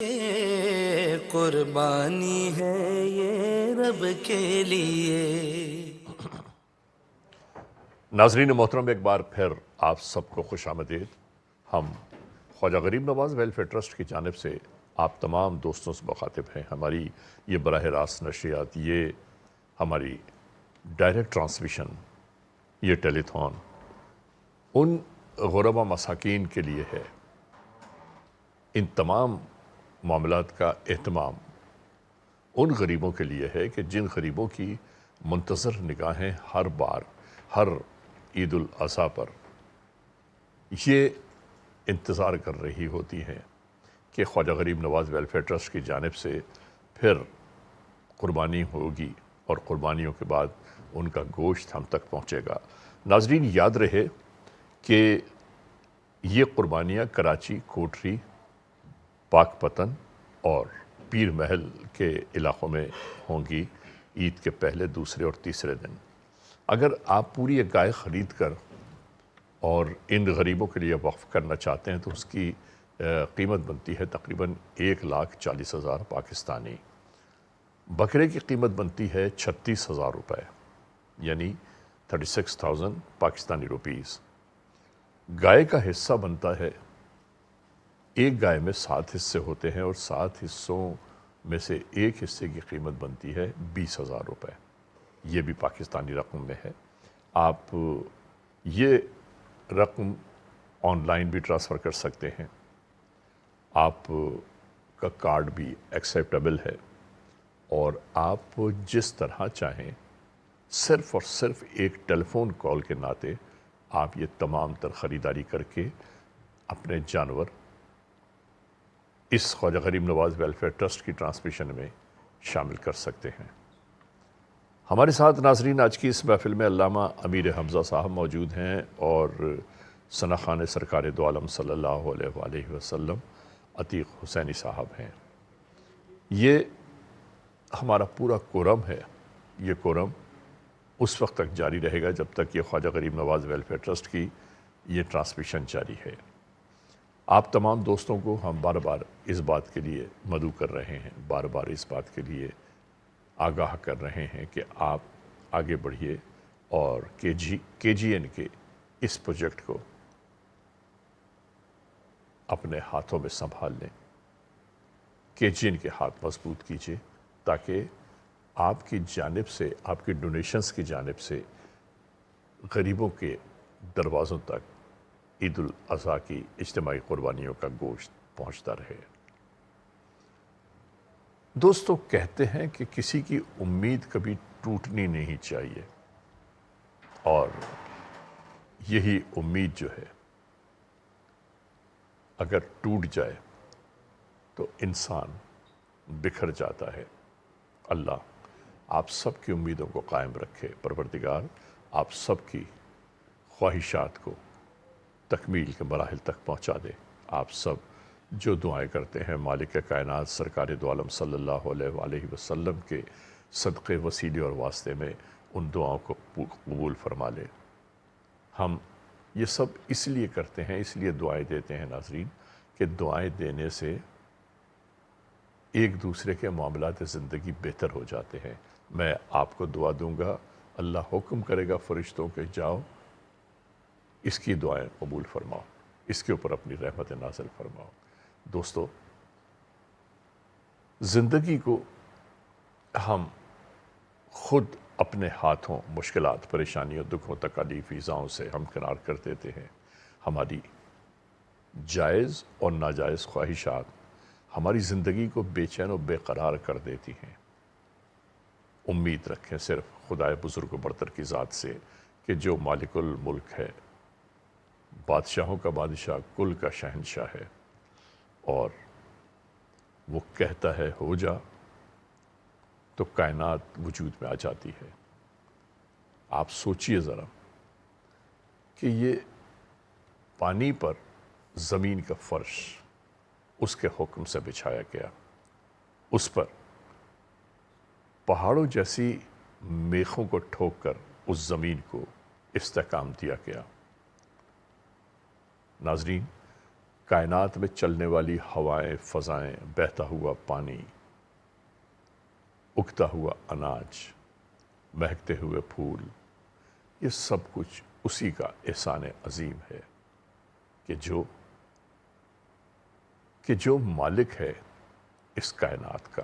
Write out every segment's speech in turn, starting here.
یہ قربانی ہے یہ رب کے لیے۔ ناظرین محترم، ایک بار پھر آپ سب کو خوش آمدید۔ ہم خواجہ غریب نواز ویلفیئر ٹرسٹ کی جانب سے آپ تمام دوستوں سے مخاطب ہیں۔ ہماری یہ براہ راست نشریات، یہ ہماری ڈائریکٹ ٹرانسمیشن، یہ ٹیلی تھون ان غربا مساکین کے لیے ہے۔ ان تمام معاملات کا اہتمام ان غریبوں کے لیے ہے کہ جن غریبوں کی منتظر نگاہیں ہر بار، ہر عید الاضحیٰ پر یہ انتظار کر رہی ہوتی ہیں کہ خواجہ غریب نواز ویلفیئر ٹرسٹ کی جانب سے پھر قربانی ہوگی اور قربانیوں کے بعد ان کا گوشت ہم تک پہنچے گا۔ ناظرین، یاد رہے کہ یہ قربانیاں کراچی، کوٹری، پاک پتن اور پیر محل کے علاقوں میں ہوں گی عید کے پہلے، دوسرے اور تیسرے دن۔ اگر آپ پوری ایک گائے خرید کر اور ان غریبوں کے لیے وقف کرنا چاہتے ہیں تو اس کی قیمت بنتی ہے تقریباً 1,40,000 پاکستانی۔ بکرے کی قیمت بنتی ہے 36,000 روپے، یعنی 36,000 پاکستانی روپیز۔ گائے کا حصہ بنتا ہے، ایک گائے میں 7 حصے ہوتے ہیں اور 7 حصوں میں سے ایک حصے کی قیمت بنتی ہے 20,000 روپے۔ یہ بھی پاکستانی رقم میں ہے۔ آپ یہ رقم آن لائن بھی ٹرانسفر کر سکتے ہیں، آپ کا کارڈ بھی ایکسیپٹیبل ہے، اور آپ جس طرح چاہیں صرف اور صرف ایک ٹیلی فون کال کے ناطے آپ یہ تمام تر خریداری کر کے اپنے جانور اس خواجہ غریب نواز ویلفیئر ٹرسٹ کی ٹرانسمیشن میں شامل کر سکتے ہیں۔ ہمارے ساتھ ناظرین آج کی اس محفل میں علامہ امیر حمزہ صاحب موجود ہیں اور ثنا خان سرکار دو عالم صلی اللہ علیہ وآلہ وسلم عتیق حسینی صاحب ہیں۔ یہ ہمارا پورا کورم ہے، یہ کورم اس وقت تک جاری رہے گا جب تک یہ خواجہ غریب نواز ویلفیئر ٹرسٹ کی یہ ٹرانسمیشن جاری ہے۔ آپ تمام دوستوں کو ہم بار بار اس بات کے لیے مدعو کر رہے ہیں، بار بار اس بات کے لیے آگاہ کر رہے ہیں کہ آپ آگے بڑھیے اور کے جی این کے اس پروجیکٹ کو اپنے ہاتھوں میں سنبھال لیں، کے جی این کے ہاتھ مضبوط کیجیے تاکہ آپ کی جانب سے، آپ کی ڈونیشنز کی جانب سے غریبوں کے دروازوں تک عید الاضحیٰ کی اجتماعی قربانیوں کا گوشت پہنچتا رہے۔ دوستو، کہتے ہیں کہ کسی کی امید کبھی ٹوٹنی نہیں چاہیے، اور یہی امید جو ہے اگر ٹوٹ جائے تو انسان بکھر جاتا ہے۔ اللہ آپ سب کی امیدوں کو قائم رکھے، پروردگار آپ سب کی خواہشات کو تکمیل کے مراحل تک پہنچا دے۔ آپ سب جو دعائیں کرتے ہیں مالک کائنات سرکار دو عالم صلی اللہ علیہ وآلہ وسلم کے صدقے، وسیلے اور واسطے میں ان دعاؤں کو قبول فرما لے۔ ہم یہ سب اس لیے کرتے ہیں، اس لیے دعائیں دیتے ہیں ناظرین، کہ دعائیں دینے سے ایک دوسرے کے معاملات زندگی بہتر ہو جاتے ہیں۔ میں آپ کو دعا دوں گا، اللہ حکم کرے گا فرشتوں کے جاؤ اس کی دعائیں قبول فرماؤ، اس کے اوپر اپنی رحمت نازل فرماؤ۔ دوستو، زندگی کو ہم خود اپنے ہاتھوں مشکلات، پریشانیوں، دکھوں، تکالیف، ایذاؤں سے ہمکنار کر دیتے ہیں۔ ہماری جائز اور ناجائز خواہشات ہماری زندگی کو بے چین و بے قرار کر دیتی ہیں۔ امید رکھیں صرف خدائے بزرگ و برتر کی ذات سے کہ جو مالک الملک ہے، بادشاہوں کا بادشاہ، کل کا شہنشاہ ہے، اور وہ کہتا ہے ہو جا تو کائنات وجود میں آ جاتی ہے۔ آپ سوچئے ذرا کہ یہ پانی پر زمین کا فرش اس کے حکم سے بچھایا گیا، اس پر پہاڑوں جیسی میخوں کو ٹھوک کر اس زمین کو استحکام دیا گیا۔ ناظرین، کائنات میں چلنے والی ہوائیں، فضائیں، بہتا ہوا پانی، اگتا ہوا اناج، مہکتے ہوئے پھول، یہ سب کچھ اسی کا احسان عظیم ہے کہ جو مالک ہے اس کائنات کا،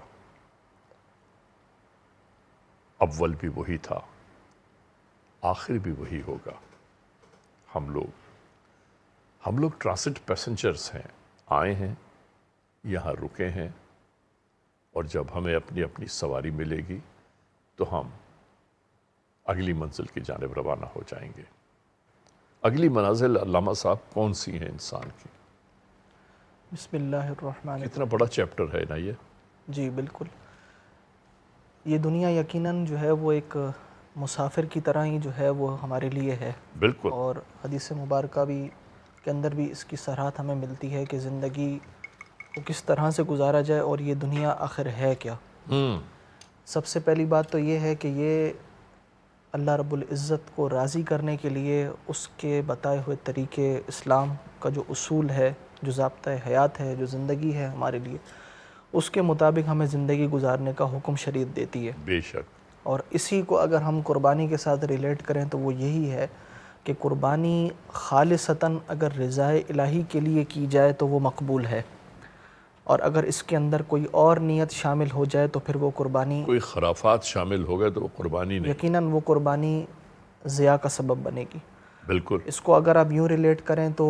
اول بھی وہی تھا، آخر بھی وہی ہوگا۔ ہم لوگ ٹرانزٹ پیسنجرز ہیں، آئے ہیں، یہاں رکے ہیں، اور جب ہمیں اپنی اپنی سواری ملے گی تو ہم اگلی منزل کی جانب روانہ ہو جائیں گے۔ اگلی منازل علامہ صاحب کون سی ہیں انسان کی؟ بسم اللہ الرحمن الرحیم۔ کتنا بڑا چیپٹر ہے نا یہ۔ جی بالکل، یہ دنیا یقیناً جو ہے وہ ایک مسافر کی طرح ہی جو ہے وہ ہمارے لیے ہے، بالکل۔ اور حدیث مبارکہ بھی کے اندر بھی اس کی صراحت ہمیں ملتی ہے کہ زندگی کو کس طرح سے گزارا جائے اور یہ دنیا آخر ہے کیا۔ سب سے پہلی بات تو یہ ہے کہ یہ اللہ رب العزت کو راضی کرنے کے لیے اس کے بتائے ہوئے طریقے، اسلام کا جو اصول ہے، جو ضابطۂ حیات ہے، جو زندگی ہے ہمارے لیے، اس کے مطابق ہمیں زندگی گزارنے کا حکم شریعت دیتی ہے۔ بے شک۔ اور اسی کو اگر ہم قربانی کے ساتھ ریلیٹ کریں تو وہ یہی ہے کہ قربانی خالصتاً اگر رضائے الہی کے لیے کی جائے تو وہ مقبول ہے، اور اگر اس کے اندر کوئی اور نیت شامل ہو جائے تو پھر وہ قربانی، کوئی خرافات شامل ہو گئے تو وہ قربانی نہیں۔ یقیناً وہ قربانی ضیاء کا سبب بنے گی۔ بالکل۔ اس کو اگر آپ یوں ریلیٹ کریں تو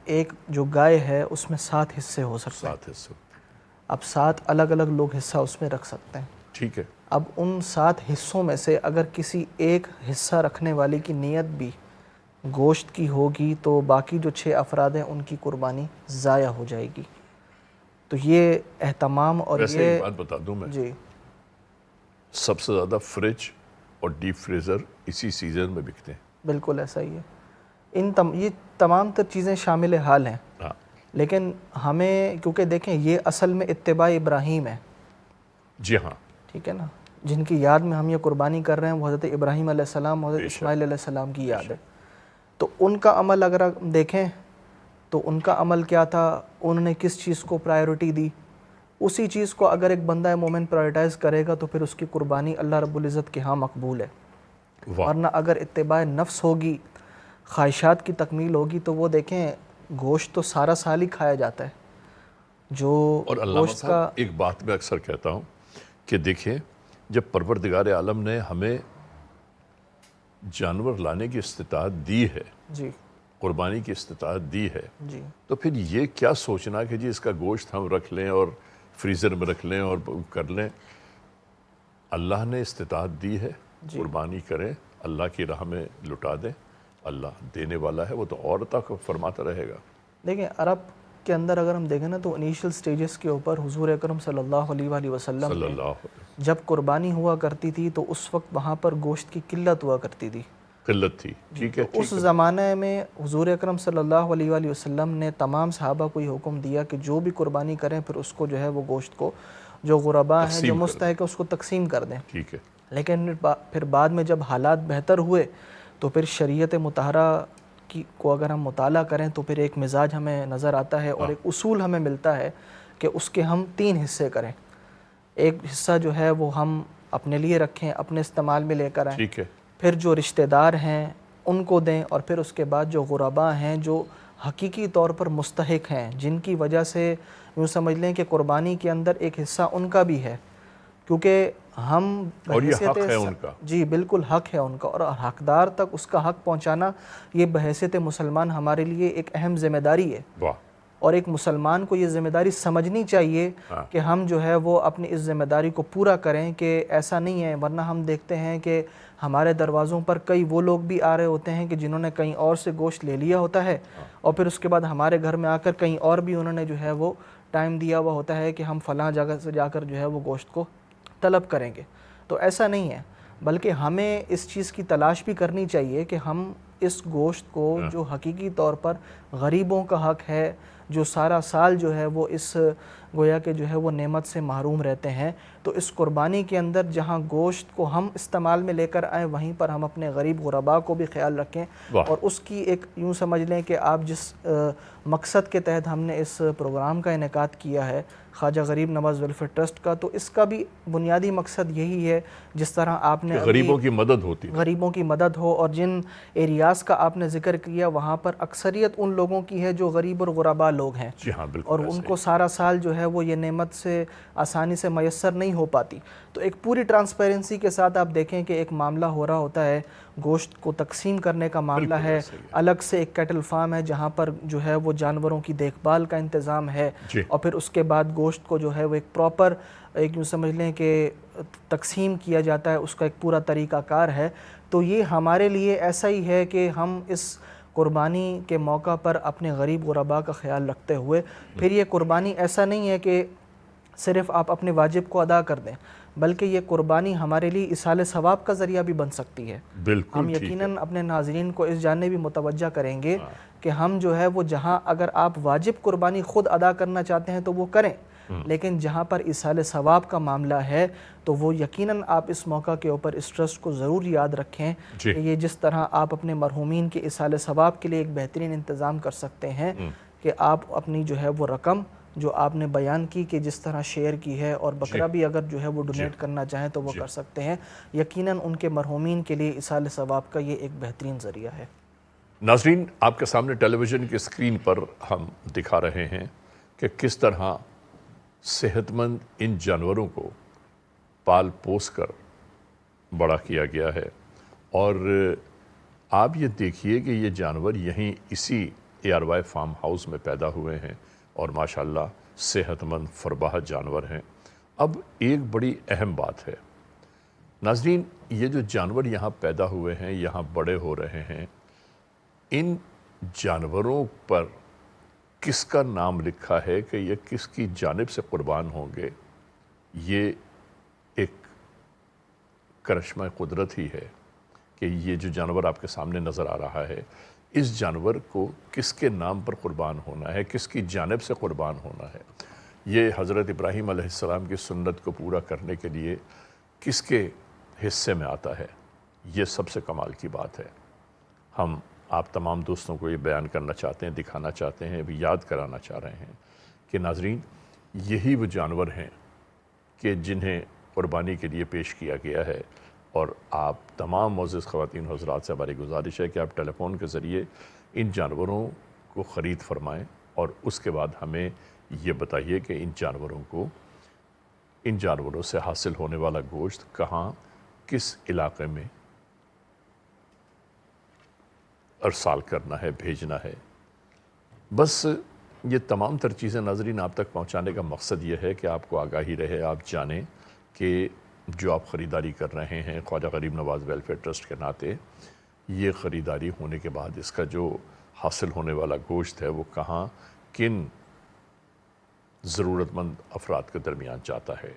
ایک جو گائے ہے اس میں 7 حصے ہو سکتے ہیں، 7 حصے۔ اب 7 الگ الگ لوگ حصہ اس میں رکھ سکتے ہیں۔ ٹھیک ہے۔ اب ان 7 حصوں میں سے اگر کسی ایک حصہ رکھنے والے کی نیت بھی گوشت کی ہوگی تو باقی جو 6 افراد ہیں ان کی قربانی ضائع ہو جائے گی۔ تو یہ اہتمام اور ویسے یہ ایک بات بتا دوں میں، جی سب سے زیادہ فریج اور ڈیپ فریزر اسی سیزن میں بکتے ہیں۔ بالکل ایسا ہی ہے۔ یہ تمام تر چیزیں شامل حال ہیں، ہاں۔ لیکن ہمیں کیونکہ دیکھیں یہ اصل میں اتباع ابراہیم ہے، جی ہاں۔ ٹھیک ہے نا، جن کی یاد میں ہم یہ قربانی کر رہے ہیں وہ حضرت ابراہیم علیہ السلام، حضرت بے شک۔ اسماعیل علیہ السلام کی یاد ہے۔ تو ان کا عمل اگر آپ دیکھیں تو ان کا عمل کیا تھا، انہوں نے کس چیز کو پرائیورٹی دی، اسی چیز کو اگر ایک بندہ مومن پرائیورٹائز کرے گا تو پھر اس کی قربانی اللہ رب العزت کے ہاں مقبول ہے۔ واہ۔ ورنہ اگر اتباع نفس ہوگی، خواہشات کی تکمیل ہوگی تو وہ دیکھیں گوشت تو سارا سال ہی کھایا جاتا ہے، جو اور علامہ گوشت کا صاحب ایک بات میں اکثر کہتا ہوں کہ دیکھیں جب پروردگار عالم نے ہمیں جانور لانے کی استطاعت دی ہے، جی قربانی کی استطاعت دی ہے، جی تو پھر یہ کیا سوچنا کہ جی اس کا گوشت ہم رکھ لیں اور فریزر میں رکھ لیں اور کر لیں۔ اللہ نے استطاعت دی ہے، قربانی کریں، اللہ کی راہ میں لٹا دیں، اللہ دینے والا ہے، وہ تو اور تک فرماتا رہے گا۔ دیکھیں عرب کے اندر اگر ہم دیکھیں نا تو انیشل سٹیجز کے اوپر حضور اکرم صلی اللہ علیہ وآلہ وسلم صلی نے اللہ علیہ وسلم۔ جب قربانی ہوا کرتی تھی تو اس وقت وہاں پر گوشت کی قلت ہوا کرتی تھی۔ قلت تھی، ٹھیک ہے۔ اس زمانے میں حضور اکرم صلی اللہ علیہ وآلہ وسلم نے تمام صحابہ کو یہ حکم دیا کہ جو بھی قربانی کریں پھر اس کو جو ہے وہ گوشت کو جو غربا ہیں، جو مستحق ہے، اس کو تقسیم کر دیں۔ ٹھیک ہے۔ لیکن پھر بعد میں جب حالات بہتر ہوئے تو پھر شریعت مطہرہ کو اگر ہم مطالعہ کریں تو پھر ایک مزاج ہمیں نظر آتا ہے اور ایک اصول ہمیں ملتا ہے کہ اس کے ہم 3 حصے کریں۔ ایک حصہ جو ہے وہ ہم اپنے لیے رکھیں، اپنے استعمال میں لے کر آئیں، ٹھیک ہے۔ پھر جو رشتہ دار ہیں ان کو دیں، اور پھر اس کے بعد جو غربا ہیں جو حقیقی طور پر مستحق ہیں، جن کی وجہ سے یوں سمجھ لیں کہ قربانی کے اندر ایک حصہ ان کا بھی ہے، کیونکہ ہم اور یہ حق ہے ان کا۔ جی بالکل حق ہے ان کا، اور حقدار تک اس کا حق پہنچانا یہ بحیثیت مسلمان ہمارے لیے ایک اہم ذمہ داری ہے۔ واہ۔ اور ایک مسلمان کو یہ ذمہ داری سمجھنی چاہیے کہ ہم جو ہے وہ اپنی اس ذمہ داری کو پورا کریں، کہ ایسا نہیں ہے، ورنہ ہم دیکھتے ہیں کہ ہمارے دروازوں پر کئی وہ لوگ بھی آ رہے ہوتے ہیں کہ جنہوں نے کہیں اور سے گوشت لے لیا ہوتا ہے، اور پھر اس کے بعد ہمارے گھر میں آ کر کہیں اور بھی انہوں نے جو ہے وہ ٹائم دیا ہوا ہوتا ہے کہ ہم فلاں جگہ سے جا کر جو ہے وہ گوشت کو طلب کریں گے۔ تو ایسا نہیں ہے، بلکہ ہمیں اس چیز کی تلاش بھی کرنی چاہیے کہ ہم اس گوشت کو جو حقیقی طور پر غریبوں کا حق ہے، جو سارا سال جو ہے وہ اس گویا کہ جو ہے وہ نعمت سے محروم رہتے ہیں۔ تو اس قربانی کے اندر جہاں گوشت کو ہم استعمال میں لے کر آئیں، وہیں پر ہم اپنے غریب غرباء کو بھی خیال رکھیں، واہ، اور اس کی ایک یوں سمجھ لیں کہ آپ جس مقصد کے تحت ہم نے اس پروگرام کا انعقاد کیا ہے، خواجہ غریب نواز ویلفیئر ٹرسٹ کا، تو اس کا بھی بنیادی مقصد یہی ہے، جس طرح آپ نے کہ غریبوں کی مدد ہوتی ہے۔ غریبوں کی مدد ہو، اور جن ایریاز کا آپ نے ذکر کیا وہاں پر اکثریت ان لوگوں کی ہے جو غریب اور غرباء لوگ ہیں، جی ہاں، بالکل اور ایسے ان ہی۔ کو سارا سال جو ہے وہ یہ نعمت سے آسانی سے میسر نہیں ہو پاتی۔ تو ایک پوری ٹرانسپیرنسی کے ساتھ آپ دیکھیں کہ ایک معاملہ ہو رہا ہوتا ہے، گوشت کو تقسیم کرنے کا معاملہ بالکل ہے، ایسے ہی ہے۔ الگ سے ایک کیٹل فارم ہے جہاں پر جو ہے وہ جانوروں کی دیکھ بھال کا انتظام ہے، جی، اور پھر اس کے بعد گوشت کو جو ہے وہ ایک پراپر، ایک یوں سمجھ لیں کہ تقسیم کیا جاتا ہے، اس کا ایک پورا طریقہ کار ہے۔ تو یہ ہمارے لیے ایسا ہی ہے کہ ہم اس قربانی کے موقع پر اپنے غریب غرباء کا خیال رکھتے ہوئے، پھر یہ قربانی ایسا نہیں ہے کہ صرف آپ اپنے واجب کو ادا کر دیں، بلکہ یہ قربانی ہمارے لیے ایصال ثواب کا ذریعہ بھی بن سکتی ہے۔ بالکل ہم ٹھیک ہے۔ یقیناً اپنے ناظرین کو اس جانب بھی متوجہ کریں گے کہ ہم جو ہے وہ جہاں اگر آپ واجب قربانی خود ادا کرنا چاہتے ہیں تو وہ کریں، لیکن جہاں پر ایصال ثواب کا معاملہ ہے تو وہ یقیناً آپ اس موقع کے اوپر اس ٹرسٹ کو ضرور یاد رکھیں جی، کہ یہ جس طرح آپ اپنے مرحومین کے ایصال ثواب کے لیے ایک بہترین انتظام کر سکتے ہیں کہ آپ اپنی جو ہے وہ رقم جو آپ نے بیان کی کہ جس طرح شیئر کی ہے، اور بکرا بھی اگر جو ہے وہ ڈونیٹ کرنا چاہیں تو وہ کر سکتے ہیں، یقیناً ان کے مرحومین کے لیے ایصال ثواب کا یہ ایک بہترین ذریعہ ہے۔ ناظرین، آپ کے سامنے ٹیلی ویژن کی اسکرین پر ہم دکھا رہے ہیں کہ کس طرح صحت مند ان جانوروں کو پال پوس کر بڑا کیا گیا ہے، اور آپ یہ دیکھیے کہ یہ جانور یہیں اسی ARY فارم ہاؤس میں پیدا ہوئے ہیں، اور ماشاءاللہ صحت مند فرباہ جانور ہیں۔ اب ایک بڑی اہم بات ہے ناظرین، یہ جو جانور یہاں پیدا ہوئے ہیں، یہاں بڑے ہو رہے ہیں، ان جانوروں پر کس کا نام لکھا ہے کہ یہ کس کی جانب سے قربان ہوں گے، یہ ایک کرشمہ قدرت ہی ہے کہ یہ جو جانور آپ کے سامنے نظر آ رہا ہے، اس جانور کو کس کے نام پر قربان ہونا ہے، کس کی جانب سے قربان ہونا ہے، یہ حضرت ابراہیم علیہ السلام کی سنت کو پورا کرنے کے لیے کس کے حصے میں آتا ہے، یہ سب سے کمال کی بات ہے۔ ہم آپ تمام دوستوں کو یہ بیان کرنا چاہتے ہیں، دکھانا چاہتے ہیں، بھی یاد کرانا چاہ رہے ہیں کہ ناظرین، یہی وہ جانور ہیں کہ جنہیں قربانی کے لیے پیش کیا گیا ہے، اور آپ تمام معزز خواتین و حضرات سے ہماری گزارش ہے کہ آپ ٹیلی فون کے ذریعے ان جانوروں کو خرید فرمائیں، اور اس کے بعد ہمیں یہ بتائیے کہ ان جانوروں سے حاصل ہونے والا گوشت کہاں، کس علاقے میں ارسال کرنا ہے، بھیجنا ہے۔ بس یہ تمام تر چیزیں ناظرین آپ تک پہنچانے کا مقصد یہ ہے کہ آپ کو آگاہی رہے، آپ جانیں کہ جو آپ خریداری کر رہے ہیں خواجہ غریب نواز ویلفیئر ٹرسٹ کے ناطے، یہ خریداری ہونے کے بعد اس کا جو حاصل ہونے والا گوشت ہے وہ کہاں، کن ضرورت مند افراد کے درمیان جاتا ہے۔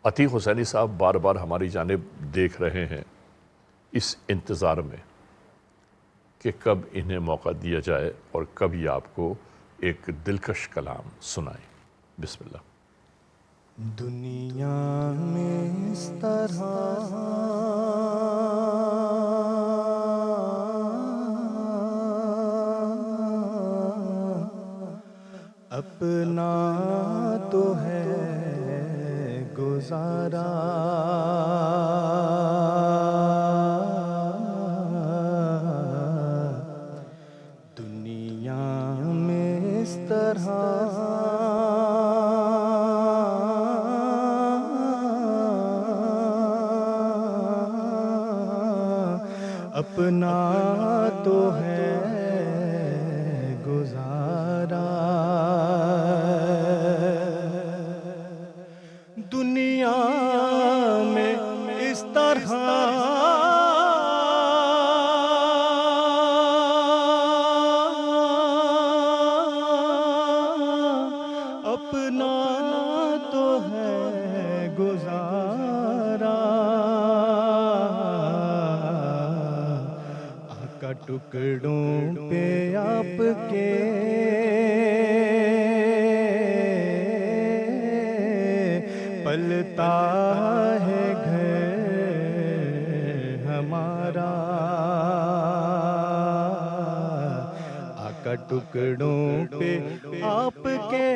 عتیق حسینی صاحب بار بار ہماری جانب دیکھ رہے ہیں اس انتظار میں کہ کب انہیں موقع دیا جائے اور کب یہ آپ کو ایک دلکش کلام سنائیں۔ بسم اللہ۔ دنیا میں اس طرح اپنا تو ہے گزارا، دنیا میں اس طرح اپنا تو ہے گزارا، دنیا میں اس طرح اپنا تو ہے گزارا، آقا ٹکڑوں پہ آپ کے پلتا ہے گھر ہمارا، آقا ٹکڑوں پہ آپ کے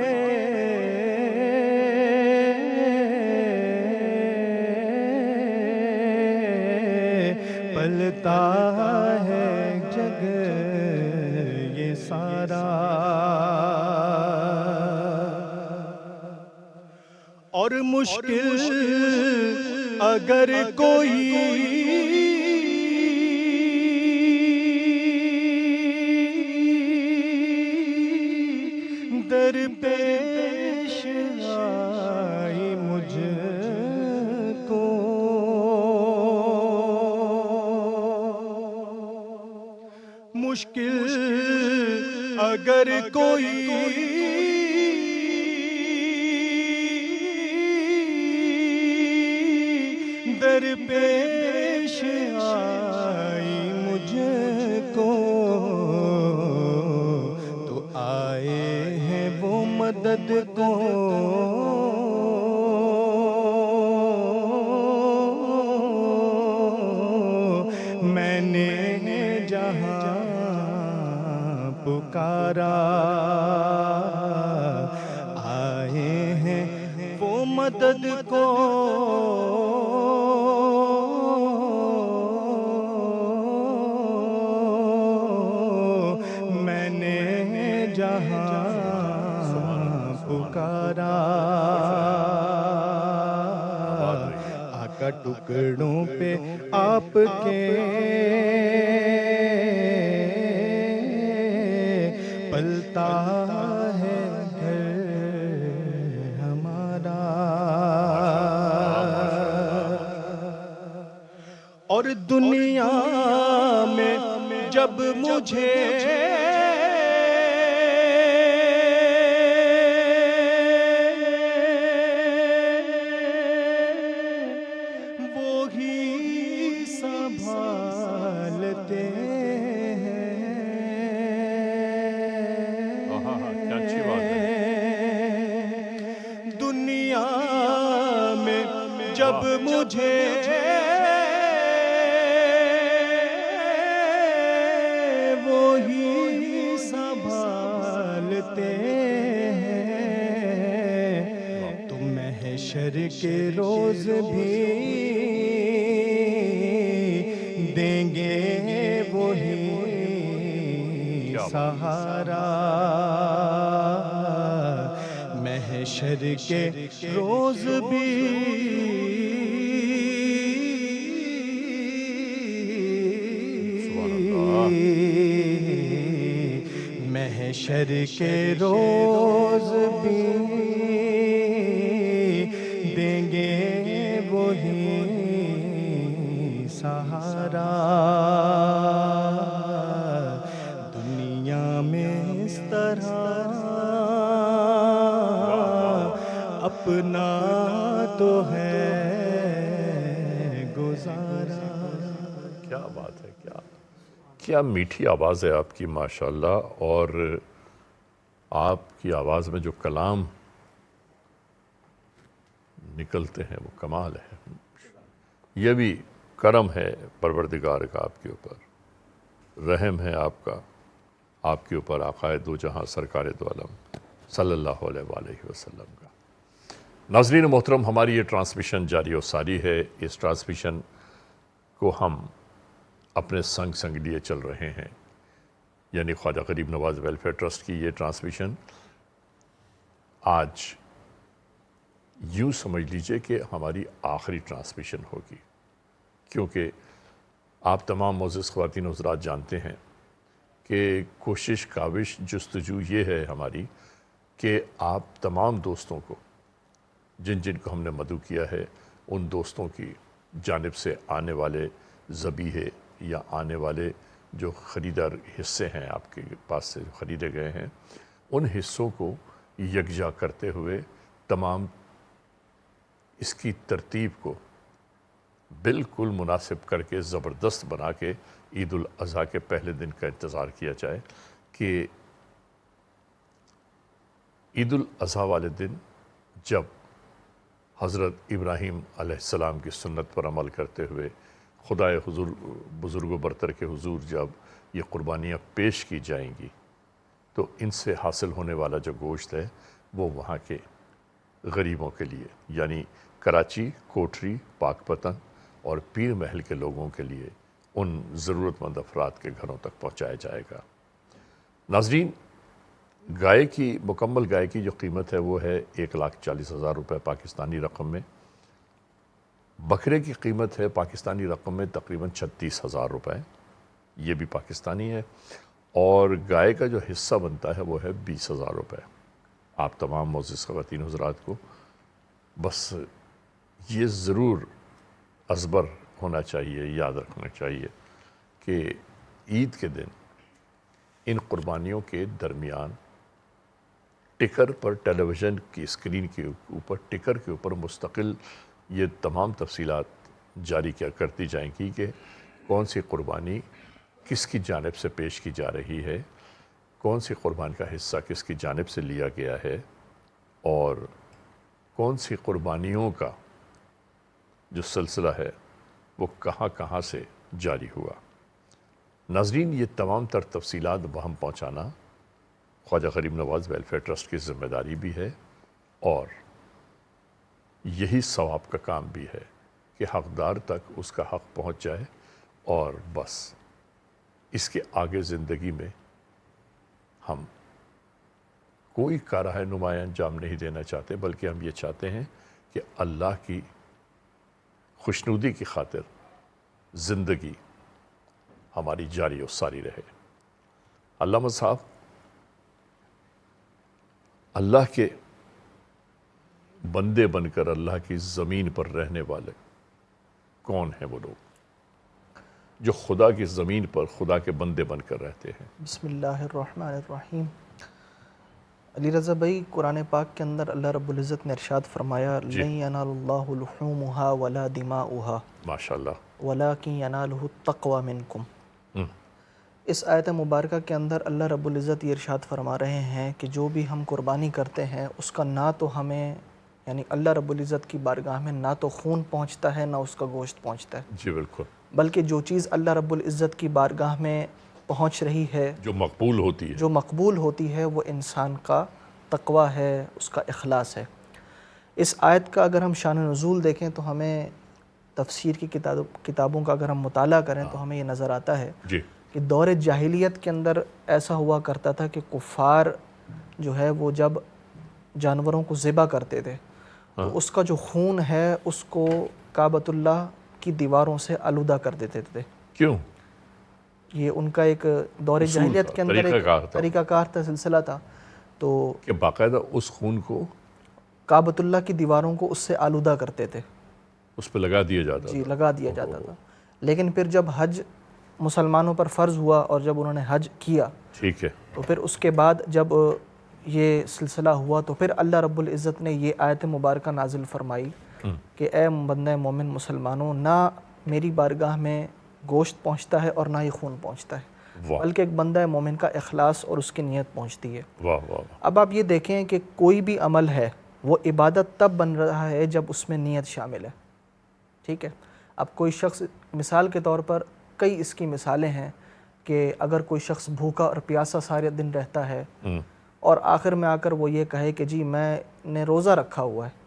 پلتا ہے جگ یہ سارا، اور مشکل اگر کوئی درپیش آئی مجھ کو، مشکل اگر کوئی درپیش آئی مجھ کو، تو آئے ہیں وہ مدد کو، میں نے جہاں پکارا، آئے ہیں وہ مدد کو، میں نے جہاں پکارا، آقا ٹکڑوں پہ آپ کے پلتا ہے گھر ہمارا، اور دنیا میں جب مجھے وہی سنبھالتے ہیں، کیا اچھی بات ہے، دنیا میں جب مجھے وہی سنبھالتے ہیں، تو محشر کے روز بھی دیں گے وہی سہارا، محشر کے روز بھی محشر کے روز بھی دیں گے وہی سہارا، دنیا میں اس طرح اپنا تو ہے گزارا۔ کیا بات ہے، کیا میٹھی آواز ہے آپ کی ماشاءاللہ، اور آپ کی آواز میں جو کلام نکلتے ہیں وہ کمال ہے، یہ بھی کرم ہے پروردگار کا آپ کے اوپر، رحم ہے آپ کا آپ کے اوپر آقائے دو جہاں سرکار دو عالم صلی اللہ علیہ وآلہ وسلم کا۔ ناظرین محترم، ہماری یہ ٹرانسمیشن جاری و ساری ہے، اس ٹرانسمیشن کو ہم اپنے سنگ لیے چل رہے ہیں، یعنی خواجہ غریب نواز ویلفیئر ٹرسٹ کی یہ ٹرانسمیشن آج یوں سمجھ لیجئے کہ ہماری آخری ٹرانسمیشن ہوگی، کیونکہ آپ تمام معزز خواتین و حضرات جانتے ہیں کہ کوشش کاوش جستجو یہ ہے ہماری کہ آپ تمام دوستوں کو جن کو ہم نے مدعو کیا ہے، ان دوستوں کی جانب سے آنے والے ذبیحے یا آنے والے جو خریدار حصے ہیں آپ کے پاس سے خریدے گئے ہیں، ان حصوں کو یکجا کرتے ہوئے تمام اس کی ترتیب کو بالکل مناسب کر کے زبردست بنا کے عید الاضحیٰ کے پہلے دن کا انتظار کیا جائے کہ عید الاضحیٰ والے دن جب حضرت ابراہیم علیہ السلام کی سنت پر عمل کرتے ہوئے خدائے حضور بزرگ و برتر کے حضور جب یہ قربانیاں پیش کی جائیں گی تو ان سے حاصل ہونے والا جو گوشت ہے وہ وہاں کے غریبوں کے لیے یعنی کراچی، کوٹری، پاک پتن اور پیر محل کے لوگوں کے لیے ان ضرورت مند افراد کے گھروں تک پہنچایا جائے گا۔ ناظرین، گائے کی مکمل گائے کی جو قیمت ہے وہ ہے 1,40,000 روپے پاکستانی رقم میں۔ بکرے کی قیمت ہے پاکستانی رقم میں تقریباً 36,000 روپے، یہ بھی پاکستانی ہے، اور گائے کا جو حصہ بنتا ہے وہ ہے 20,000 روپے۔ آپ تمام معزز خواتین حضرات کو بس یہ ضرور ازبر ہونا چاہیے، یاد رکھنا چاہیے کہ عید کے دن ان قربانیوں کے درمیان ٹکر پر، ٹیلی ویژن کی اسکرین کے اوپر، ٹکر کے اوپر مستقل یہ تمام تفصیلات جاری کرتی جائیں گی کہ کون سی قربانی کس کی جانب سے پیش کی جا رہی ہے، کون سی قربان کا حصہ کس کی جانب سے لیا گیا ہے، اور کون سی قربانیوں کا جو سلسلہ ہے وہ کہاں کہاں سے جاری ہوا۔ ناظرین، یہ تمام تر تفصیلات وہم پہنچانا خواجہ غریب نواز ویلفیئر ٹرسٹ کی ذمہ داری بھی ہے، اور یہی ثواب کا کام بھی ہے کہ حقدار تک اس کا حق پہنچ جائے، اور بس اس کے آگے زندگی میں ہم کوئی کارہ نمایاں انجام نہیں دینا چاہتے، بلکہ ہم یہ چاہتے ہیں کہ اللہ کی خوشنودی کی خاطر زندگی ہماری جاری و ساری رہے۔ علامہ صاحب، اللہ کے بندے بن کر اللہ کی زمین پر رہنے والے کون ہیں وہ لوگ جو خدا کی زمین پر خدا کے بندے بن کر رہتے ہیں؟ بسم اللہ الرحمن الرحیم۔ علی رضا بھائی، قرآن پاک کے اندر اللہ رب العزت نے ارشاد فرمایا لَن يَنَالَ اللَّهُ لُحُومُهَا وَلَا دِمَاؤُهَا ماشاءاللہ، وَلَكِنْ يَنَالُهُ التَّقْوَى مِنْكُمْ۔ اس آیت مبارکہ کے اندر اللہ رب العزت یہ ارشاد فرما رہے ہیں کہ جو بھی ہم قربانی کرتے ہیں اس کا نہ تو ہمیں یعنی اللہ رب العزت کی بارگاہ میں نہ تو خون پہنچتا ہے نہ اس کا گوشت پہنچتا ہے، جی بالکل، بلکہ جو چیز اللہ رب العزت کی بارگاہ میں پہنچ رہی ہے، جو مقبول ہوتی ہے، جو مقبول ہوتی ہے، وہ انسان کا تقوی ہے، اس کا اخلاص ہے۔ اس آیت کا اگر ہم شان نزول دیکھیں تو ہمیں تفسیر کی کتابوں کا اگر ہم مطالعہ کریں تو ہمیں یہ نظر آتا ہے جی کہ دور جاہلیت کے اندر ایسا ہوا کرتا تھا کہ کفار جو ہے وہ جب جانوروں کو ذبح کرتے تھے تو اس کا جو خون ہے اس کو کعبۃ اللہ کی دیواروں سے آلودہ کر دیتے تھے۔ کیوں؟ یہ ان کا ایک دور جاہلیت کے اندر ایک طریقہ کار تھا، سلسلہ تھا، تو کہ باقاعدہ اس خون کو کعبۃ اللہ کی دیواروں کو اس سے آلودہ کرتے تھے، اس پہ لگا دیا جاتا جی تھا۔ لگا دیا جاتا تھا۔ لیکن پھر جب حج مسلمانوں پر فرض ہوا اور جب انہوں نے حج کیا ٹھیک ہے، تو پھر اس کے بعد جب یہ سلسلہ ہوا تو پھر اللہ رب العزت نے یہ آیت مبارکہ نازل فرمائی کہ اے بندہ مومن مسلمانوں، نہ میری بارگاہ میں گوشت پہنچتا ہے اور نہ ہی خون پہنچتا ہے، واہ بلکہ ایک بندہ مومن کا اخلاص اور اس کی نیت پہنچتی ہے۔ واہ واہ، اب آپ یہ دیکھیں کہ کوئی بھی عمل ہے وہ عبادت تب بن رہا ہے جب اس میں نیت شامل ہے، ٹھیک ہے۔ اب کوئی شخص، مثال کے طور پر کئی اس کی مثالیں ہیں کہ اگر کوئی شخص بھوکا اور پیاسا سارے دن رہتا ہے اور آخر میں آ کر وہ یہ کہے کہ جی میں نے روزہ رکھا ہوا ہے،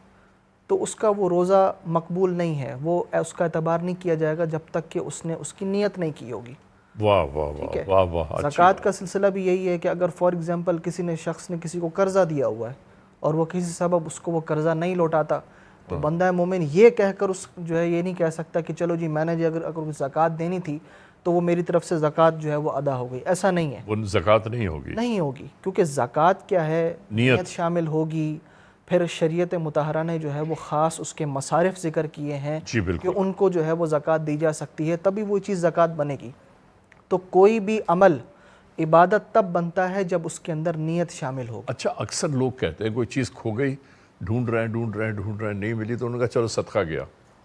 تو اس کا وہ روزہ مقبول نہیں ہے، وہ اس کا اعتبار نہیں کیا جائے گا جب تک کہ اس نے اس کی نیت نہیں کی ہوگی۔ واہ واہ ٹھیک ہے۔ واہ واہ، زکوٰۃ کا سلسلہ بھی یہی ہے کہ اگر فار ایگزامپل کسی شخص نے کسی کو قرضہ دیا ہوا ہے اور وہ کسی سبب اس کو وہ قرضہ نہیں لوٹاتا تو بندہ مومن یہ کہہ کر اس جو ہے یہ نہیں کہہ سکتا کہ چلو جی میں نے جی اگر زکوٰۃ دینی تھی تو وہ میری طرف سے زکوٰۃ جو ہے وہ ادا ہو گئی، ایسا نہیں ہے، وہ زکوٰۃ نہیں ہوگی، نہیں ہوگی، کیونکہ زکوٰۃ کیا ہے، نیت شامل ہوگی۔ پھر شریعت مطہرہ نے جو ہے وہ خاص اس کے مصارف ذکر کیے ہیں جی کہ بالکل، ان کو جو ہے وہ زکوٰۃ دی جا سکتی ہے، تبھی وہ چیز زکوٰۃ بنے گی۔ تو کوئی بھی عمل عبادت تب بنتا ہے جب اس کے اندر نیت شامل ہو۔ اچھا، اکثر لوگ کہتے ہیں کوئی چیز کھو گئی، ڈھونڈ رہے ہیں نہیں ملی تو انہوں نے کہا چلو صدقہ گیا۔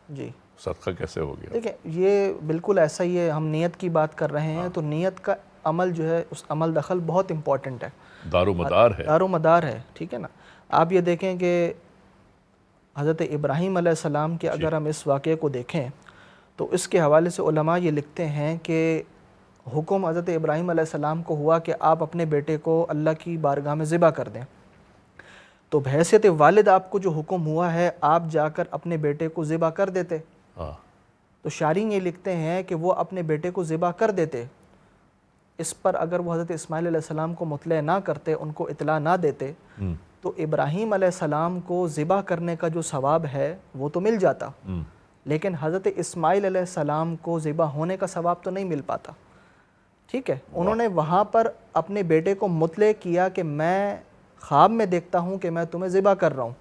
جی صدقہ کیسے ہو گیا؟ دیکھیں، یہ بالکل ایسا ہی ہے، ہم نیت کی بات کر رہے ہیں تو نیت کا عمل جو ہے اس عمل دخل بہت امپورٹنٹ ہے، دار و مدار ہے۔ دار و مدار ہے، ٹھیک ہے نا۔ آپ یہ دیکھیں کہ حضرت ابراہیم علیہ السلام کے اگر ہم اس واقعے کو دیکھیں تو اس کے حوالے سے علماء یہ لکھتے ہیں کہ حکم حضرت ابراہیم علیہ السلام کو ہوا کہ آپ اپنے بیٹے کو اللہ کی بارگاہ میں ذبح کر دیں، تو بحیثیت والد آپ کو جو حکم ہوا ہے آپ جا کر اپنے بیٹے کو ذبح کر دیتے۔ تو شارحین یہ لکھتے ہیں کہ وہ اپنے بیٹے کو ذبح کر دیتے، اس پر اگر وہ حضرت اسماعیل علیہ السلام کو مطلع نہ کرتے، ان کو اطلاع نہ دیتے، تو ابراہیم علیہ السلام کو ذبح کرنے کا جو ثواب ہے وہ تو مل جاتا، لیکن حضرت اسماعیل علیہ السلام کو ذبح ہونے کا ثواب تو نہیں مل پاتا۔ ٹھیک ہے، انہوں نے وہاں پر اپنے بیٹے کو مطلع کیا کہ میں خواب میں دیکھتا ہوں کہ میں تمہیں ذبح کر رہا ہوں،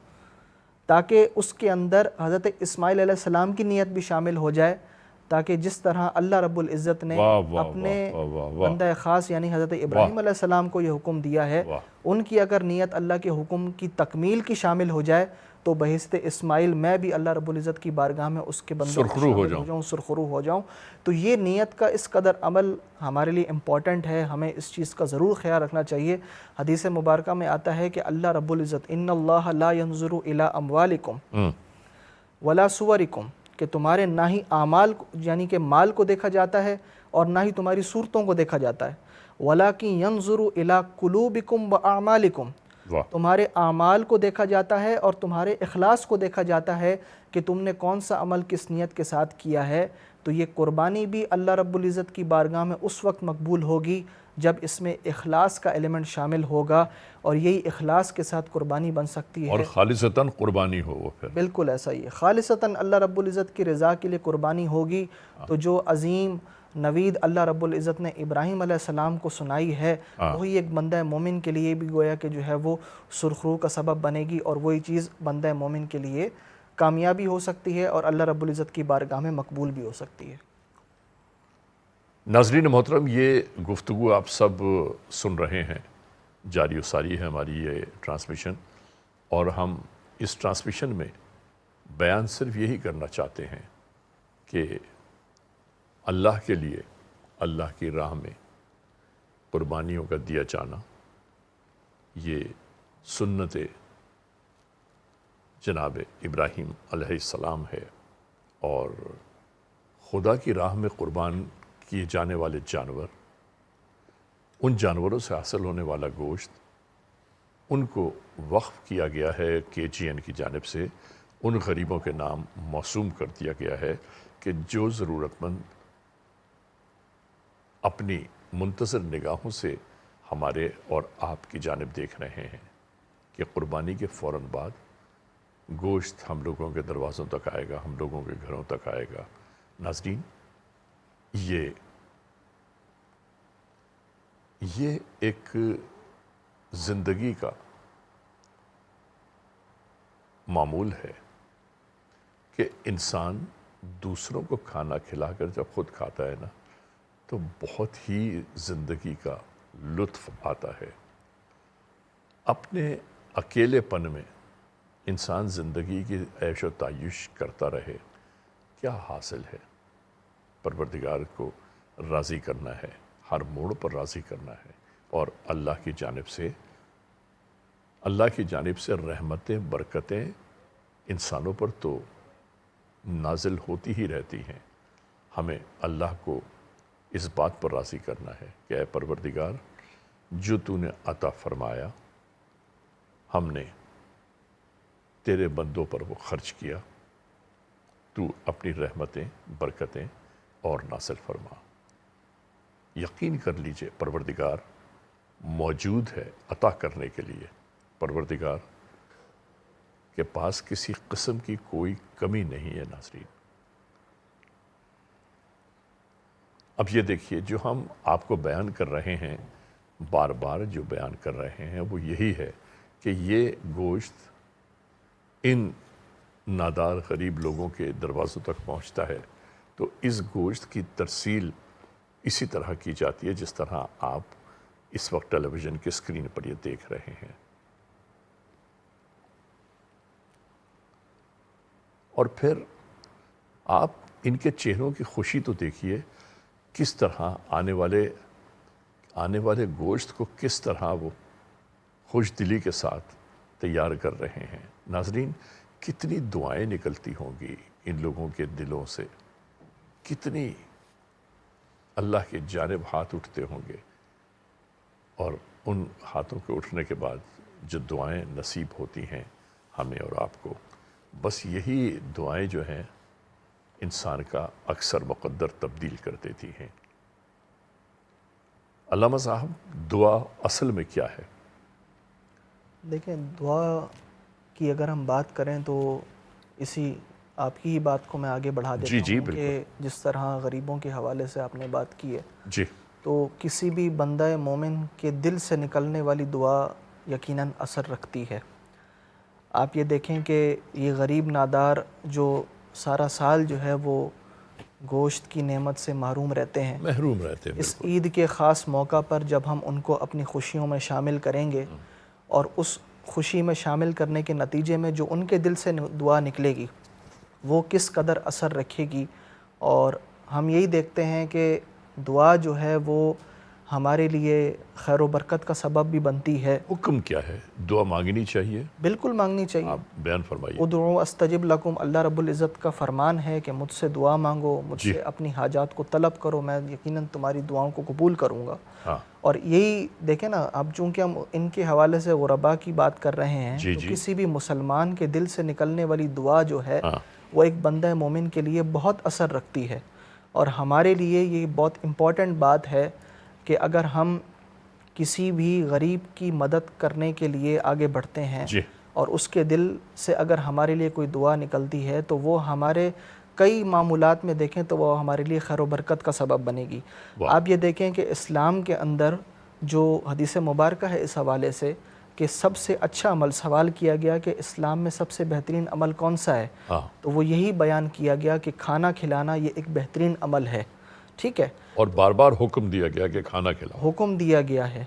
تاکہ اس کے اندر حضرت اسماعیل علیہ السلام کی نیت بھی شامل ہو جائے، تاکہ جس طرح اللہ رب العزت نے اپنے بندہ خاص یعنی حضرت ابراہیم علیہ السلام کو یہ حکم دیا ہے، ان کی اگر نیت اللہ کے حکم کی تکمیل کی شامل ہو جائے تو بحیثیت اسماعیل میں بھی اللہ رب العزت کی بارگاہ میں اس کے بندے سرخرو ہو جاؤں۔ تو یہ نیت کا اس قدر عمل ہمارے لیے امپورٹنٹ ہے، ہمیں اس چیز کا ضرور خیال رکھنا چاہیے۔ حدیث مبارکہ میں آتا ہے کہ اللہ رب العزت ان اللہ لا ينظر الى اموالکم ولا صورکم، کہ تمہارے نہ ہی اعمال یعنی کہ مال کو دیکھا جاتا ہے اور نہ ہی تمہاری صورتوں کو دیکھا جاتا ہے، وَلَكِنْ يَنْظُرُ إِلَىٰ قُلُوبِكُمْ وَأَعْمَالِكُمْ، تمہارے اعمال کو دیکھا جاتا ہے اور تمہارے اخلاص کو دیکھا جاتا ہے کہ تم نے کون سا عمل کس نیت کے ساتھ کیا ہے۔ تو یہ قربانی بھی اللہ رب العزت کی بارگاہ میں اس وقت مقبول ہوگی جب اس میں اخلاص کا ایلیمنٹ شامل ہوگا، اور یہی اخلاص کے ساتھ قربانی بن سکتی ہے، اور خالصتاً قربانی ہو وہ پھر بالکل ایسا ہی ہے، خالصتاً اللہ رب العزت کی رضا کے لیے قربانی ہوگی۔ تو جو عظیم نوید اللہ رب العزت نے ابراہیم علیہ السلام کو سنائی ہے، وہی ایک بندہ مومن کے لیے بھی گویا کہ جو ہے وہ سرخرو کا سبب بنے گی، اور وہی چیز بندہ مومن کے لیے کامیابی ہو سکتی ہے اور اللہ رب العزت کی بارگاہ میں مقبول بھی ہو سکتی ہے۔ ناظرین محترم، یہ گفتگو آپ سب سن رہے ہیں، جاری و ساری ہے ہماری یہ ٹرانسمیشن، اور ہم اس ٹرانسمیشن میں بیان صرف یہی کرنا چاہتے ہیں کہ اللہ کے لیے اللہ کی راہ میں قربانیوں کا دیا جانا یہ سنت جناب ابراہیم علیہ السلام ہے، اور خدا کی راہ میں قربان کیے جانے والے جانور، ان جانوروں سے حاصل ہونے والا گوشت، ان کو وقف کیا گیا ہے KGN کی جانب سے، ان غریبوں کے نام موسوم کر دیا گیا ہے کہ جو ضرورت مند اپنی منتظر نگاہوں سے ہمارے اور آپ کی جانب دیکھ رہے ہیں کہ قربانی کے فوراً بعد گوشت ہم لوگوں کے دروازوں تک آئے گا، ہم لوگوں کے گھروں تک آئے گا۔ ناظرین، یہ ایک زندگی کا معمول ہے کہ انسان دوسروں کو کھانا کھلا کر جب خود کھاتا ہے نا تو بہت ہی زندگی کا لطف آتا ہے۔ اپنے اکیلے پن میں انسان زندگی کی عیش و تعیش کرتا رہے، کیا حاصل ہے؟ پروردگار کو راضی کرنا ہے، ہر موڑ پر راضی کرنا ہے، اور اللہ کی جانب سے رحمتیں، برکتیں انسانوں پر تو نازل ہوتی ہی رہتی ہیں۔ ہمیں اللہ کو اس بات پر راضی کرنا ہے کہ اے پروردگار، جو تو نے عطا فرمایا ہم نے تیرے بندوں پر وہ خرچ کیا، تو اپنی رحمتیں، برکتیں اور نازل فرما۔ یقین کر لیجئے پروردگار موجود ہے عطا کرنے کے لیے۔ پروردگار کے پاس کسی قسم کی کوئی کمی نہیں ہے۔ ناظرین، اب یہ دیکھیے، جو ہم آپ کو بیان کر رہے ہیں، بار بار جو بیان کر رہے ہیں، وہ یہی ہے کہ یہ گوشت ان نادار غریب لوگوں کے دروازوں تک پہنچتا ہے، تو اس گوشت کی ترسیل اسی طرح کی جاتی ہے جس طرح آپ اس وقت ٹیلی ویژن کے اسکرین پر یہ دیکھ رہے ہیں۔ اور پھر آپ ان کے چہروں کی خوشی تو دیکھیے، کس طرح آنے والے گوشت کو کس طرح وہ خوش دلی کے ساتھ تیار کر رہے ہیں۔ ناظرین، کتنی دعائیں نکلتی ہوں گی ان لوگوں کے دلوں سے، کتنی اللہ کی جانب ہاتھ اٹھتے ہوں گے، اور ان ہاتھوں کے اٹھنے کے بعد جو دعائیں نصیب ہوتی ہیں ہمیں اور آپ کو، بس یہی دعائیں جو ہیں انسان کا اکثر مقدر تبدیل کر دیتی ہیں۔ علامہ صاحب، دعا اصل میں کیا ہے؟ دیکھیں، دعا کی اگر ہم بات کریں تو اسی آپ کی ہی بات کو میں آگے بڑھا دیتا جی ہوں بالکل کہ جس طرح غریبوں کے حوالے سے آپ نے بات کی ہے، جی تو کسی بھی بندہ مومن کے دل سے نکلنے والی دعا یقیناً اثر رکھتی ہے۔ آپ یہ دیکھیں کہ یہ غریب نادار جو سارا سال جو ہے وہ گوشت کی نعمت سے محروم رہتے ہیں، محروم رہتے ہیں اس بالکل۔ عید کے خاص موقع پر جب ہم ان کو اپنی خوشیوں میں شامل کریں گے اور اس خوشی میں شامل کرنے کے نتیجے میں جو ان کے دل سے دعا نکلے گی وہ کس قدر اثر رکھے گی، اور ہم یہی دیکھتے ہیں کہ دعا جو ہے وہ ہمارے لیے خیر و برکت کا سبب بھی بنتی ہے۔ حکم کیا ہے؟ دعا مانگنی چاہیے؟ بالکل مانگنی چاہیے۔ آپ بیان فرمائیے۔ ادعوا استجب لکم، اللہ رب العزت کا فرمان ہے کہ مجھ سے دعا مانگو، مجھ جی سے اپنی حاجات کو طلب کرو، میں یقیناً تمہاری دعاؤں کو قبول کروں گا۔ ہاں اور یہی دیکھیں نا، اب چونکہ ہم ان کے حوالے سے غربا کی بات کر رہے ہیں، جی تو جی کسی بھی مسلمان کے دل سے نکلنے والی دعا جو ہے ہاں وہ ایک بندہ مومن کے لیے بہت اثر رکھتی ہے، اور ہمارے لیے یہ بہت امپورٹنٹ بات ہے کہ اگر ہم کسی بھی غریب کی مدد کرنے کے لیے آگے بڑھتے ہیں جی اور اس کے دل سے اگر ہمارے لیے کوئی دعا نکلتی ہے تو وہ ہمارے کئی معمولات میں دیکھیں تو وہ ہمارے لیے خیر و برکت کا سبب بنے گی۔ واہ آپ یہ دیکھیں کہ اسلام کے اندر جو حدیث مبارکہ ہے اس حوالے سے کہ سب سے اچھا عمل سوال کیا گیا کہ اسلام میں سب سے بہترین عمل کون سا ہے، ہاں، تو وہ یہی بیان کیا گیا کہ کھانا کھلانا یہ ایک بہترین عمل ہے۔ ٹھیک ہے، اور بار بار حکم دیا گیا کہ کھانا کھلاؤ۔ حکم دیا گیا ہے،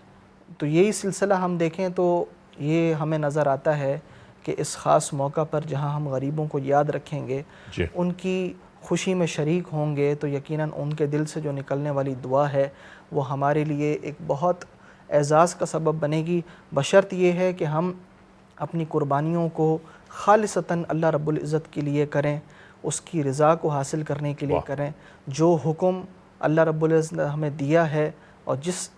تو یہی سلسلہ ہم دیکھیں تو یہ ہمیں نظر آتا ہے کہ اس خاص موقع پر جہاں ہم غریبوں کو یاد رکھیں گے، جی ان کی خوشی میں شریک ہوں گے، تو یقیناً ان کے دل سے جو نکلنے والی دعا ہے وہ ہمارے لیے ایک بہت اعزاز کا سبب بنے گی، بشرط یہ ہے کہ ہم اپنی قربانیوں کو خالصتاً اللہ رب العزت کے لیے کریں، اس کی رضا کو حاصل کرنے کے لیے واہ کریں۔ جو حکم اللہ رب العزت نے ہمیں دیا ہے اور جس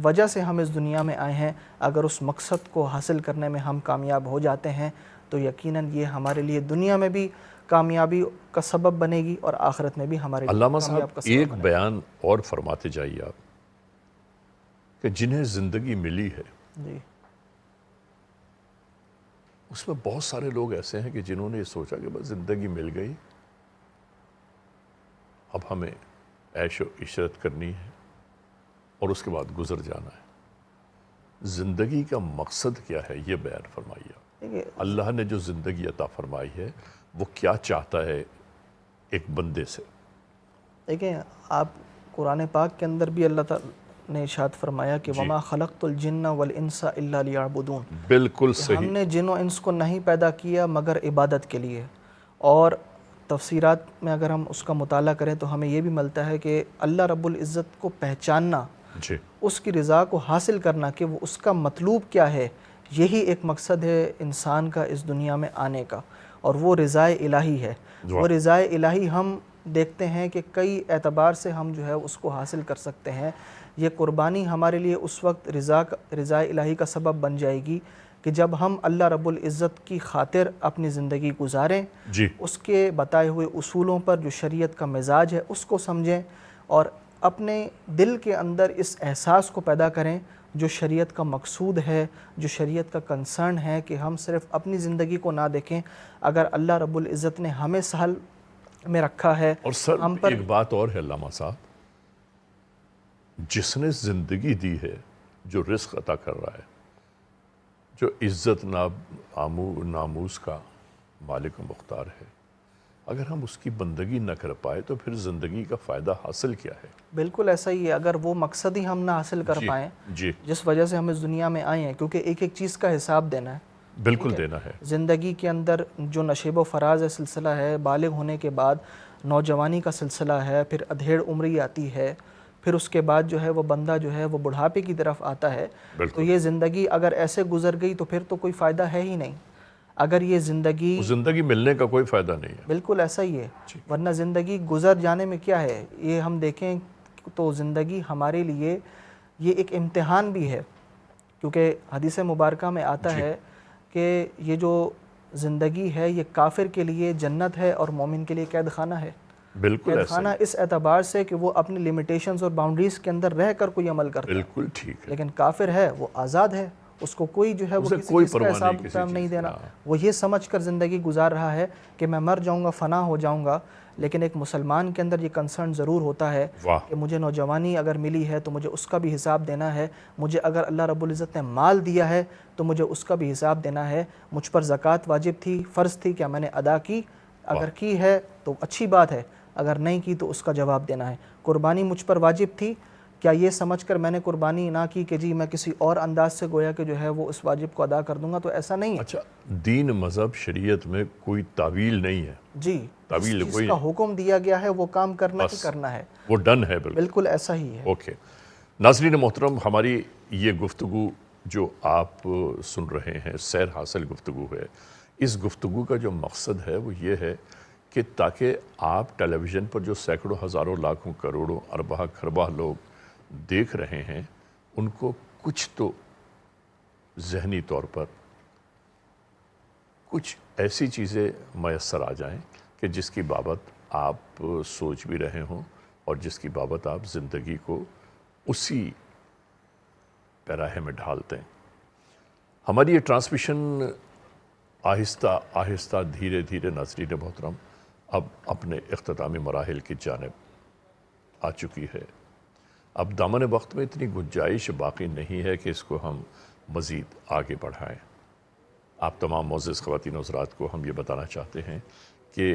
وجہ سے ہم اس دنیا میں آئے ہیں، اگر اس مقصد کو حاصل کرنے میں ہم کامیاب ہو جاتے ہیں تو یقیناً یہ ہمارے لیے دنیا میں بھی کامیابی کا سبب بنے گی اور آخرت میں بھی ہمارے لیے علامہ کامیاب صاحب، کا سبب ایک بنے گی۔ بیان اور فرماتے جائیے آپ کہ جنہیں زندگی ملی ہے جی اس میں بہت سارے لوگ ایسے ہیں کہ جنہوں نے یہ سوچا کہ بس زندگی مل گئی، اب ہمیں عیش و عشرت کرنی ہے اور اس کے بعد گزر جانا ہے۔ زندگی کا مقصد کیا ہے یہ بیان فرمائیے۔ دیکھیے، اللہ نے جو زندگی عطا فرمائی ہے وہ کیا چاہتا ہے ایک بندے سے؟ دیکھیں آپ قرآن پاک کے اندر بھی اللہ تعالیٰ نے ارشاد فرمایا کہ جی وما خلقت الجن والانس الا لیعبدون، بالکل کہ ہم صحیح۔ نے جن و انس کو نہیں پیدا کیا مگر عبادت کے لیے۔ اور تفسیرات میں اگر ہم اس کا مطالعہ کریں تو ہمیں یہ بھی ملتا ہے کہ اللہ رب العزت کو پہچاننا، جی اس کی رضا کو حاصل کرنا کہ وہ اس کا مطلوب کیا ہے، یہی ایک مقصد ہے انسان کا اس دنیا میں آنے کا، اور وہ رضائے الہی ہے۔ وہ رضائے الہی ہم دیکھتے ہیں کہ کئی اعتبار سے ہم جو ہے اس کو حاصل کر سکتے ہیں۔ یہ قربانی ہمارے لیے اس وقت رضائے الہی کا سبب بن جائے گی کہ جب ہم اللہ رب العزت کی خاطر اپنی زندگی گزاریں، جی اس کے بتائے ہوئے اصولوں پر جو شریعت کا مزاج ہے اس کو سمجھیں، اور اپنے دل کے اندر اس احساس کو پیدا کریں جو شریعت کا مقصود ہے، جو شریعت کا کنسرن ہے، کہ ہم صرف اپنی زندگی کو نہ دیکھیں، اگر اللہ رب العزت نے ہمیں سہل میں رکھا ہے اور سر ہم پر۔ ایک بات اور ہے علامہ صاحب، جس نے زندگی دی ہے، جو رزق عطا کر رہا ہے، جو عزت ناموس کا مالک و مختار ہے، اگر ہم اس کی بندگی نہ کر پائے تو پھر زندگی کا فائدہ حاصل کیا ہے؟ بالکل ایسا ہی ہے، اگر وہ مقصد ہی ہم نہ حاصل کر جی پائیں جی جس وجہ سے ہم اس دنیا میں آئے ہیں، کیونکہ ایک ایک چیز کا حساب دینا ہے۔ بالکل دینا ہے۔ زندگی کے اندر جو نشیب و فراز سلسلہ ہے، بالغ ہونے کے بعد نوجوانی کا سلسلہ ہے، پھر ادھیڑ عمری آتی ہے، پھر اس کے بعد جو ہے وہ بندہ جو ہے وہ بڑھاپے کی طرف آتا ہے۔ تو بالکل یہ زندگی اگر ایسے گزر گئی تو پھر تو کوئی فائدہ ہے ہی نہیں۔ اگر یہ زندگی زندگی ملنے کا کوئی فائدہ نہیں ہے. بالکل ایسا ہی ہے، ورنہ زندگی گزر جانے میں کیا ہے. یہ ہم دیکھیں تو زندگی ہمارے لیے یہ ایک امتحان بھی ہے، کیونکہ حدیث مبارکہ میں آتا ہے کہ یہ جو زندگی ہے یہ کافر کے لیے جنت ہے اور مومن کے لیے قید خانہ ہے. بالکل قید خانہ اس اعتبار سے کہ وہ اپنی لمیٹیشنز اور باؤنڈریز کے اندر رہ کر کوئی عمل کرتا ہے. بالکل ٹھیک ہے. لیکن کافر ہے وہ آزاد ہے، اس کو کوئی جو ہے وہ کسی چیز کا حساب کتاب نہیں دینا. وہ یہ سمجھ کر زندگی گزار رہا ہے کہ میں مر جاؤں گا، فنا ہو جاؤں گا. لیکن ایک مسلمان کے اندر یہ کنسرن ضرور ہوتا ہے کہ مجھے نوجوانی اگر ملی ہے تو مجھے اس کا بھی حساب دینا ہے. مجھے اگر اللہ رب العزت نے مال دیا ہے تو مجھے اس کا بھی حساب دینا ہے. مجھ پر زکوٰۃ واجب تھی، فرض تھی، کیا میں نے ادا کی؟ اگر کی ہے تو اچھی بات ہے، اگر نہیں کی تو اس کا جواب دینا ہے. قربانی مجھ پر واجب تھی، کیا یہ سمجھ کر میں نے قربانی نہ کی کہ جی میں کسی اور انداز سے گویا کہ جو ہے وہ اس واجب کو ادا کر دوں گا؟ تو ایسا نہیں ہے. اچھا، دین مذہب شریعت میں کوئی تعویل نہیں ہے. جی، جس چیز کا حکم دیا گیا ہے وہ کام کرنا ہی کرنا ہے، وہ ڈن ہے. بالکل ایسا ہی ہے. اوکے ناظرین محترم، ہماری یہ گفتگو جو آپ سن رہے ہیں سیر حاصل گفتگو ہے. اس گفتگو کا جو مقصد ہے وہ یہ ہے کہ تاکہ آپ ٹیلی ویژن پر جو سینکڑوں ہزاروں لاکھوں کروڑوں ارباں خرباں لوگ دیکھ رہے ہیں ان کو کچھ تو ذہنی طور پر کچھ ایسی چیزیں میسر آ جائیں کہ جس کی بابت آپ سوچ بھی رہے ہوں اور جس کی بابت آپ زندگی کو اسی پیراہے میں ڈھالتے ہیں. ہماری یہ ٹرانسمیشن آہستہ آہستہ دھیرے دھیرے ناظرین محترم اب اپنے اختتامی مراحل کی جانب آ چکی ہے. اب دامن وقت میں اتنی گنجائش باقی نہیں ہے کہ اس کو ہم مزید آگے بڑھائیں. آپ تمام معزز خواتین و حضرات کو ہم یہ بتانا چاہتے ہیں کہ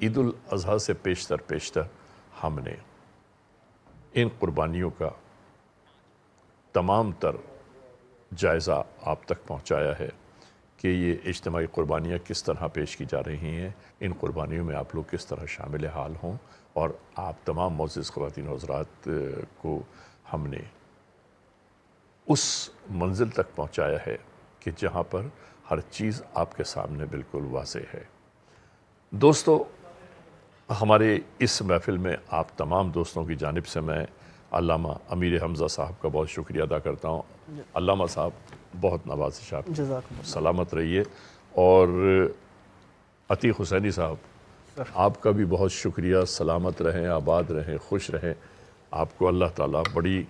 عید الاضحیٰ سے پیشتر ہم نے ان قربانیوں کا تمام تر جائزہ آپ تک پہنچایا ہے کہ یہ اجتماعی قربانیاں کس طرح پیش کی جا رہی ہیں. ان قربانیوں میں آپ لوگ کس طرح شامل حال ہوں، اور آپ تمام معزز خواتین و حضرات کو ہم نے اس منزل تک پہنچایا ہے کہ جہاں پر ہر چیز آپ کے سامنے بالکل واضح ہے. دوستو، ہمارے اس محفل میں آپ تمام دوستوں کی جانب سے میں علامہ امیر حمزہ صاحب کا بہت شکریہ ادا کرتا ہوں. علامہ صاحب بہت نوازش آپ، سلامت رہیے. اور عتیق حسینی صاحب، آپ کا بھی بہت شکریہ. سلامت رہیں، آباد رہیں، خوش رہیں. آپ کو اللہ تعالیٰ بڑی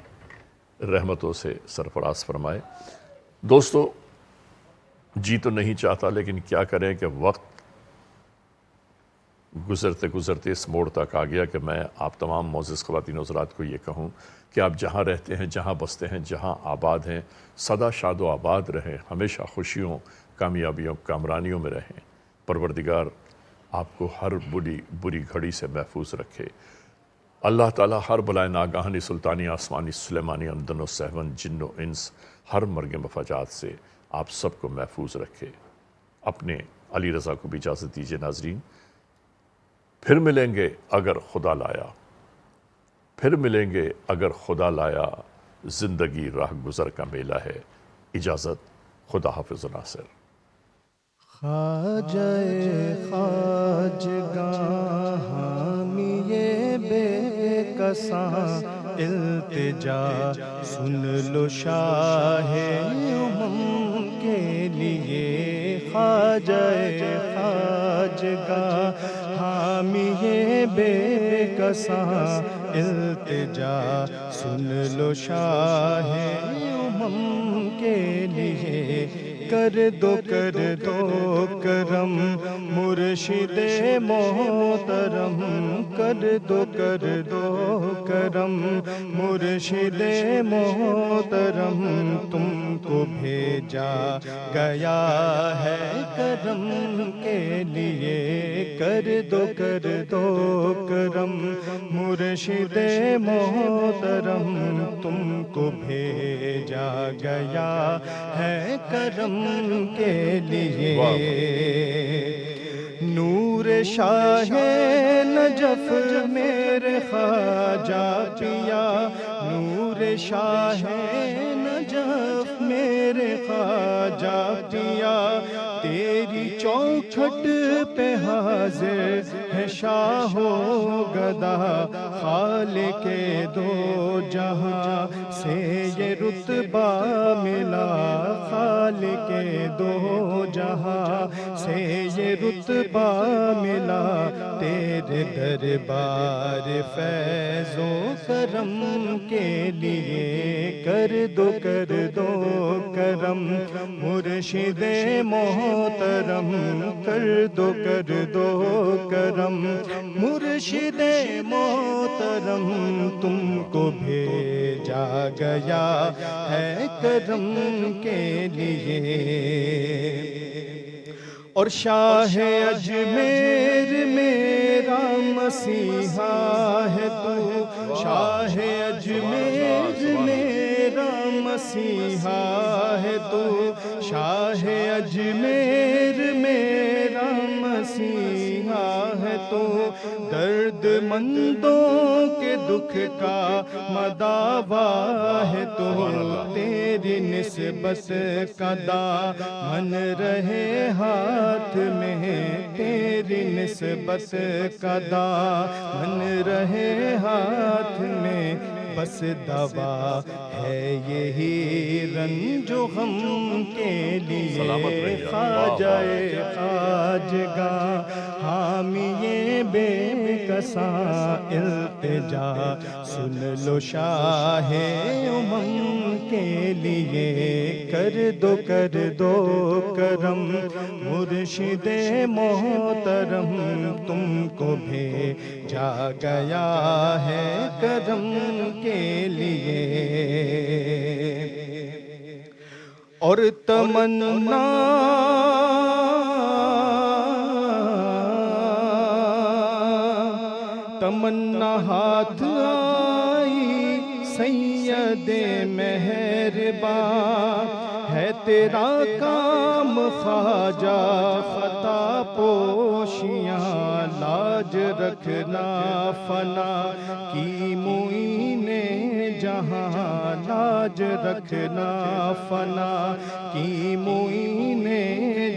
رحمتوں سے سرفراز فرمائے. دوستو، جی تو نہیں چاہتا لیکن کیا کریں کہ وقت گزرتے گزرتے اس موڑ تک آ گیا کہ میں آپ تمام معزز خواتین و حضرات کو یہ کہوں کہ آپ جہاں رہتے ہیں، جہاں بستے ہیں، جہاں آباد ہیں، سدا شاد و آباد رہیں، ہمیشہ خوشیوں، کامیابیوں، کامرانیوں میں رہیں. پروردگار آپ کو ہر بری گھڑی سے محفوظ رکھے. اللہ تعالیٰ ہر بلائے ناگہانی، سلطانی، آسمانی، سلیمانی، امدن و سہون، جن و انس، ہر مرگ مفاجات سے آپ سب کو محفوظ رکھے. اپنے علی رضا کو بھی اجازت دیجیے. ناظرین، پھر ملیں گے اگر خدا لایا، پھر ملیں گے اگر خدا لایا. زندگی راہ گزر کا میلہ ہے. اجازت، خدا حافظ و ناصر. خواجہ خواجگاں حامی بے کساں التجا سن لو شاہ امم کے لیے. خواجہ خواجگاں حامی بے کساں التجا سن لو شاہ امم کے لیے. کر دو کرم مرشد محترم، کر دو کرم مرشد محترم. تم کو بھیجا گیا ہے کرم کے لیے. کر دو کرم مرشد محترم. تم کو بھیجا گیا ہے کرم کے لیے. نور شاہ نجف میرے خواجہ پیا، نور شاہ نجف میرے خواجہ پیا. تیری چوکھٹ پہ حاضر ہے شاہ و گدا، خالق دو جہاں سے یہ رتبہ ملا، خالق دو جہاں سے یہ رتبہ ملا، تیرے دربار فیض و کرم کے لیے کر دو کرم، مرشد محترم کر دو کرم، مرشد محترم تم کو بھیجا گیا ہے کرم کے لیے، اور شاہ اجمیر میرا مسیحا ہے تو، شاہ اجمیر میرا مسیحا ہے تو، شاہ اجمیر میرا مسیحا ہے تو، درد مندوں کے دکھ کا مداوا ہے تو، تیری نسبت کا دامن رہے ہاتھ میں، تیری نسبت کا دامن رہے ہاتھ میں، بس دوا ہے یہی رنج و غم کے لیے، خواجہ خواجگاں حامی بے کساں التجا سن لو شاہ امم کے لیے، کر دو کرم، مرشد محترم تم کو بھیجا گیا ہے کرم کے لیے، اور تمنا ہاتھ آئی سید مہرباں، ہے تیرا کام خواجہ خطا پوشیاں، لاج رکھنا فنا کی معین جہاں، لاج رکھنا فنا کی معین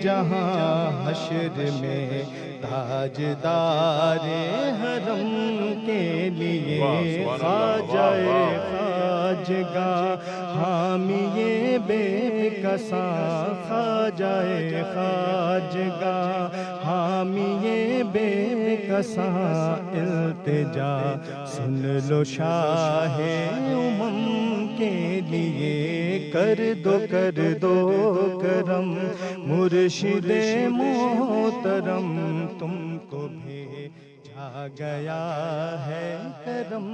جہاں، حشر میں تاجدار حرم کے لیے، خواجہ خواجگاں حامی بے کساں، خواجہ خواجگاں حامی بے کساں التجا سن لو شاہ امم کے لیے، کر دو کرم، مرشد محترم تم کو بھیجا گیا ہے کرم